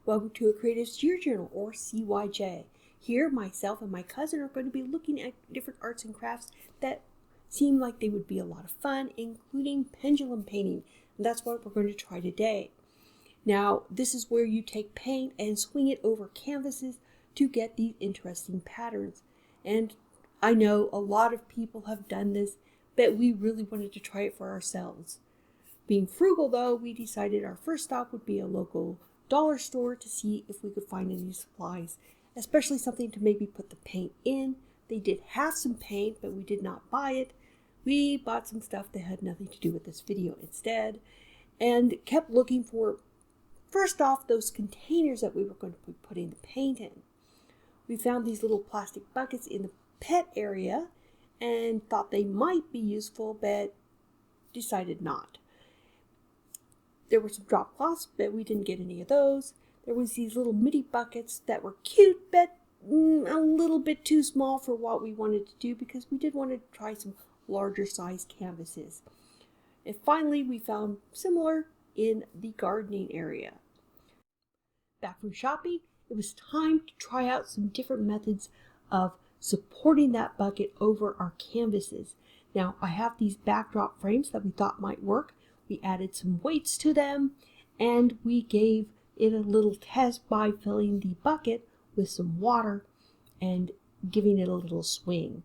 Welcome to a Creative Steer Journal, or CYJ. Here, myself and my cousin are going to be looking at different arts and crafts that seem like they would be a lot of fun, including pendulum painting. And that's what we're going to try today. Now, this is where you take paint and swing it over canvases to get these interesting patterns. And I know a lot of people have done this, but we really wanted to try it for ourselves. Being frugal, though, we decided our first stop would be a local dollar store to see if we could find any supplies, especially something to maybe put the paint in. They did have some paint, but we did not buy it. We bought some stuff that had nothing to do with this video instead, and kept looking for, first off, those containers that we were going to be putting the paint in. We found these little plastic buckets in the pet area and thought they might be useful, but decided not. There were some drop cloths, but we didn't get any of those. There was these little midi buckets that were cute, but a little bit too small for what we wanted to do because we did want to try some larger size canvases. And finally, we found similar in the gardening area. Back from shopping, it was time to try out some different methods of supporting that bucket over our canvases. Now, I have these backdrop frames that we thought might work. We added some weights to them, and we gave it a little test by filling the bucket with some water and giving it a little swing.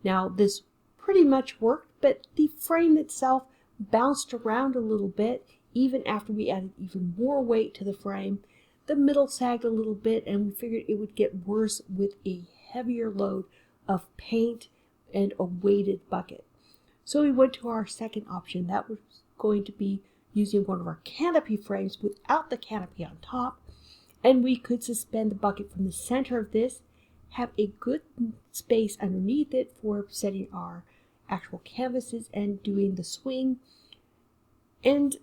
Now, this pretty much worked, but the frame itself bounced around a little bit even after we added even more weight to the frame. The middle sagged a little bit, and we figured it would get worse with a heavier load of paint and a weighted bucket. So we went to our second option. That was going to be using one of our canopy frames without the canopy on top, and we could suspend the bucket from the center of this, have a good space underneath it for setting our actual canvases and doing the swing. And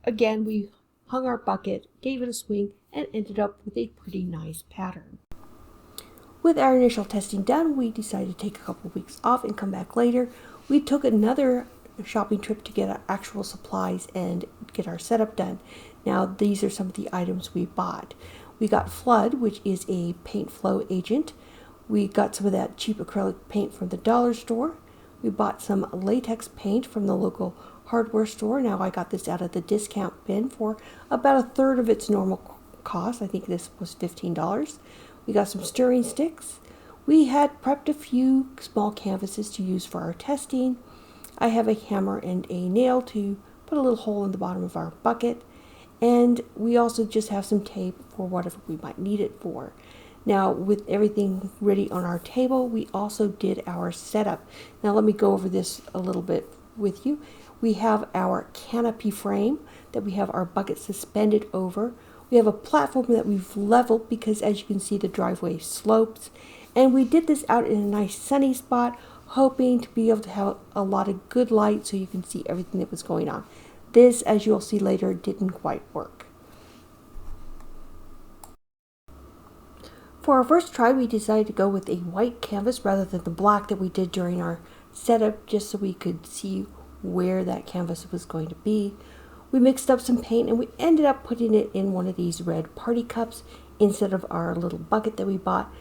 again, we hung our bucket, gave it a swing, and ended up with a pretty nice pattern. With our initial testing done, we decided to take a couple of weeks off and come back later. We took another shopping trip to get our actual supplies and get our setup done. Now, these are some of the items we bought. We got Flood, which is a paint flow agent. We got some of that cheap acrylic paint from the dollar store. We bought some latex paint from the local hardware store. Now, I got this out of the discount bin for about a third of its normal cost. I think this was $15. We got some stirring sticks. We had prepped a few small canvases to use for our testing. I have a hammer and a nail to put a little hole in the bottom of our bucket. And we also just have some tape for whatever we might need it for. Now, with everything ready on our table, we also did our setup. Now, let me go over this a little bit with you. We have our canopy frame that we have our bucket suspended over. We have a platform that we've leveled because, as you can see, the driveway slopes. And we did this out in a nice sunny spot, hoping to be able to have a lot of good light so you can see everything that was going on. This, as you'll see later, didn't quite work. For our first try, we decided to go with a white canvas rather than the black that we did during our setup, just so we could see where that canvas was going to be. We mixed up some paint and we ended up putting it in one of these red party cups instead of our little bucket that we bought.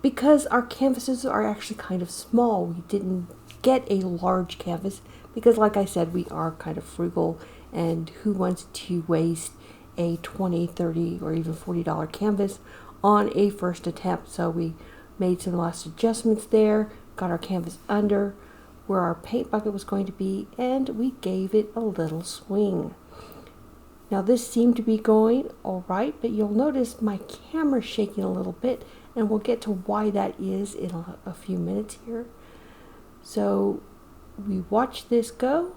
Because our canvases are actually kind of small, we didn't get a large canvas because, like I said, we are kind of frugal, and who wants to waste a $20, $30, or even $40 canvas on a first attempt? So we made some last adjustments there, got our canvas under where our paint bucket was going to be, and we gave it a little swing. Now, this seemed to be going all right, but you'll notice my camera's shaking a little bit, and we'll get to why that is in a few minutes here. So we watch this go,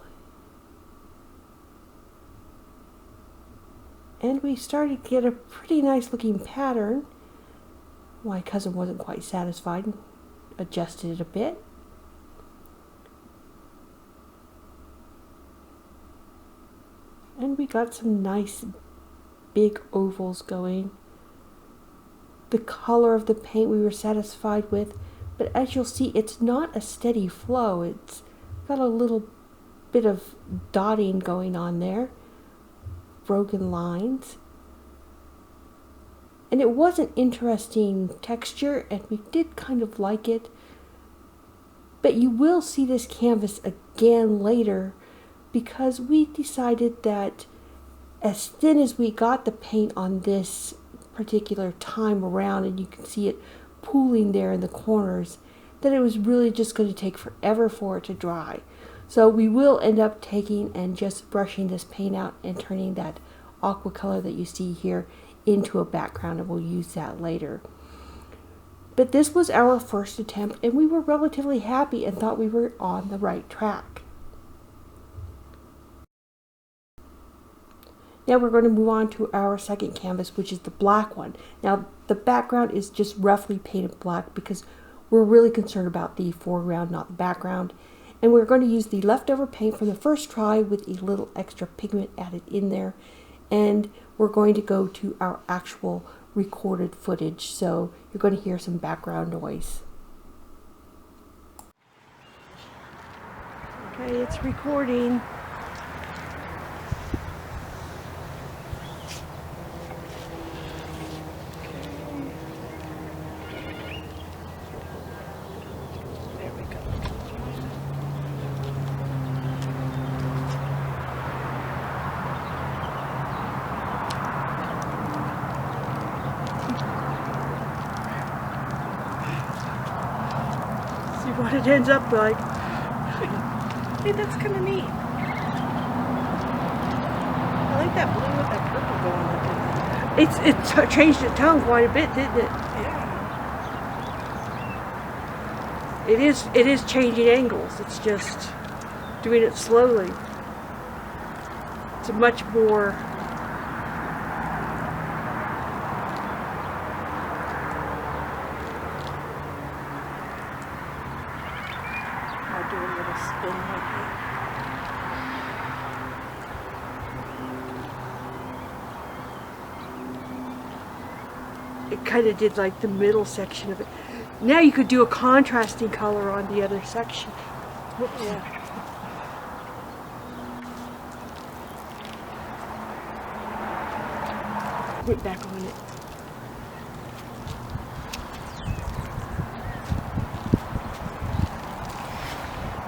and we started to get a pretty nice looking pattern. My cousin wasn't quite satisfied and adjusted it a bit. And we got some nice big ovals going. The color of the paint we were satisfied with, but as you'll see, it's not a steady flow. It's got a little bit of dotting going on there, broken lines. And it was an interesting texture, and we did kind of like it. But you will see this canvas again later, because we decided that as thin as we got the paint on this particular time around, and you can see it pooling there in the corners, that it was really just going to take forever for it to dry. So we will end up taking and just brushing this paint out and turning that aqua color that you see here into a background, and we'll use that later. But this was our first attempt, and we were relatively happy and thought we were on the right track. Now we're going to move on to our second canvas, which is the black one. Now the background is just roughly painted black because we're really concerned about the foreground, not the background. And we're going to use the leftover paint from the first try with a little extra pigment added in there. And we're going to go to our actual recorded footage, so you're going to hear some background noise. Okay, it's recording. There we go. See what it ends up like. Hey, that's kind of neat. I like that blue with that purple going on. It changed its tone quite a bit, didn't it? Yeah. It is changing angles. It's just doing it slowly. It's a much more I'll do a little spin right here. It kind of did like the middle section of it. Now you could do a contrasting color on the other section. Yeah. Put back on it.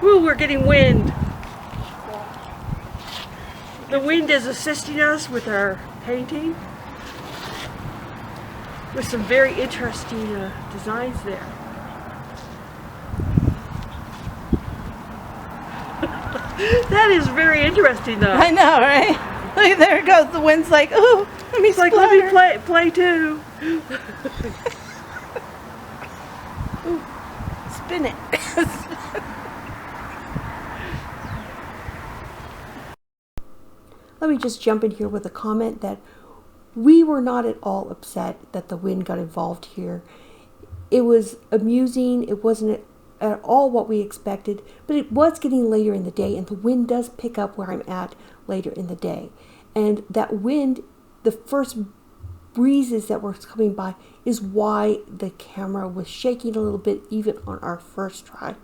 Woo, we're getting wind. The wind is assisting us with our painting, with some very interesting designs there. That is very interesting, though. I know, right? Look, there it goes. The wind's like, oh, let me It's like, let me play too. Ooh, spin it. Let me just jump in here with a comment that we were not at all upset that the wind got involved here. It was amusing. It wasn't at all what we expected, but it was getting later in the day, and the wind does pick up where I'm at later in the day. And that wind, the first breezes that were coming by, is why the camera was shaking a little bit even on our first try.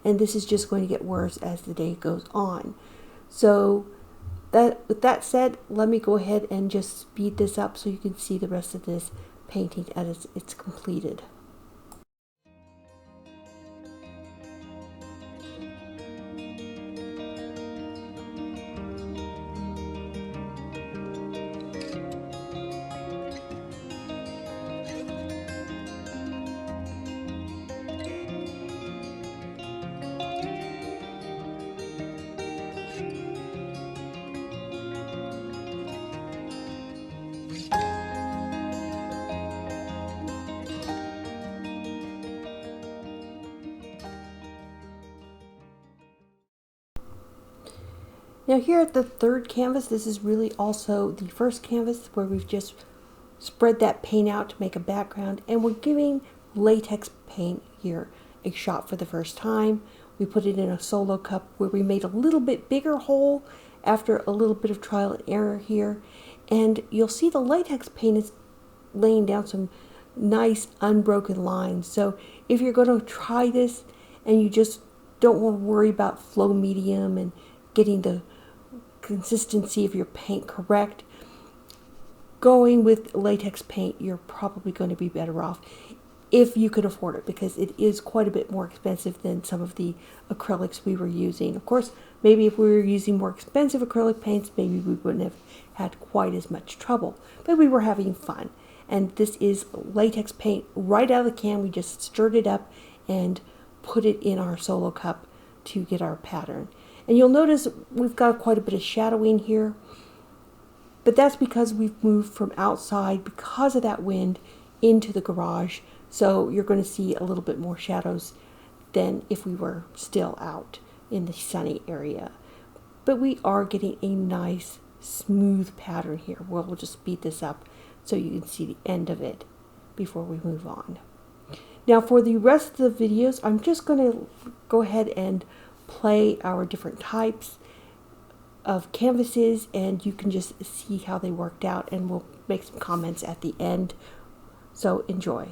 And this is just going to get worse as the day goes on. So with that said, let me go ahead and just speed this up so you can see the rest of this painting as it's completed. Now here at the third canvas, this is really also the first canvas where we've just spread that paint out to make a background, and we're giving latex paint here a shot for the first time. We put it in a solo cup where we made a little bit bigger hole after a little bit of trial and error here, and you'll see the latex paint is laying down some nice unbroken lines. So if you're going to try this and you just don't want to worry about flow medium and getting the consistency of your paint correct, going with latex paint, you're probably going to be better off if you could afford it, because it is quite a bit more expensive than some of the acrylics we were using. Of course, maybe if we were using more expensive acrylic paints, maybe we wouldn't have had quite as much trouble, but we were having fun. And this is latex paint right out of the can. We just stirred it up and put it in our solo cup to get our pattern. And you'll notice we've got quite a bit of shadowing here, but that's because we've moved from outside because of that wind into the garage. So you're going to see a little bit more shadows than if we were still out in the sunny area. But we are getting a nice smooth pattern here. We'll just speed this up so you can see the end of it before we move on. Now for the rest of the videos, I'm just going to go ahead and play our different types of canvases, and you can just see how they worked out, and we'll make some comments at the end. So enjoy.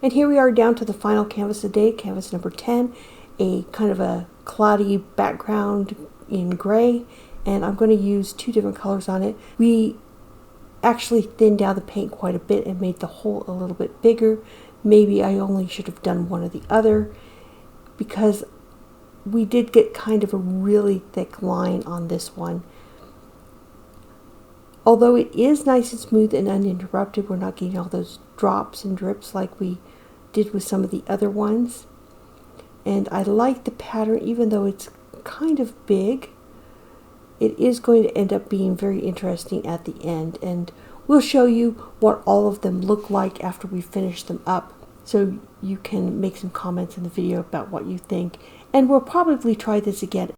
And here we are down to the final canvas of the day, canvas number 10, a kind of a cloudy background in gray, and I'm going to use 2 different colors on it. We actually thinned down the paint quite a bit and made the hole a little bit bigger. Maybe I only should have done one or the other, because we did get kind of a really thick line on this one. Although it is nice and smooth and uninterrupted, we're not getting all those drops and drips like we did with some of the other ones. And I like the pattern, even though it's kind of big. It is going to end up being very interesting at the end, and we'll show you what all of them look like after we finish them up, so you can make some comments in the video about what you think, and we'll probably try this again.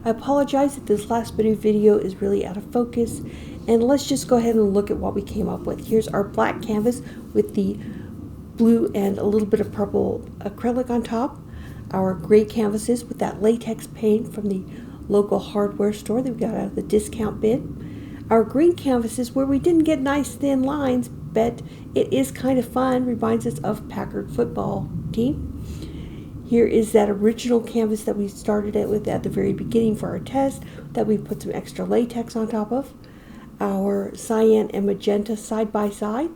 I apologize that this last bit of video is really out of focus, and let's just go ahead and look at what we came up with. Here's our black canvas with the blue and a little bit of purple acrylic on top. Our gray canvases with that latex paint from the local hardware store that we got out of the discount bin. Our green canvases where we didn't get nice thin lines, but it is kind of fun, reminds us of Packard football team. Here is that original canvas that we started it with at the very beginning for our test that we put some extra latex on top of. Our cyan and magenta side by side.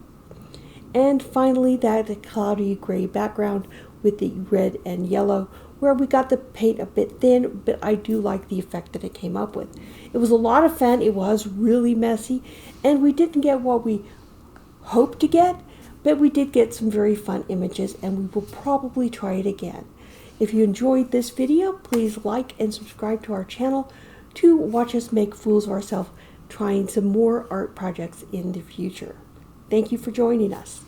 And finally that cloudy gray background with the red and yellow, where we got the paint a bit thin, but I do like the effect that it came up with. It was a lot of fun. It was really messy, and we didn't get what we hoped to get, but we did get some very fun images, and we will probably try it again. If you enjoyed this video, please like and subscribe to our channel to watch us make fools of ourselves trying some more art projects in the future. Thank you for joining us.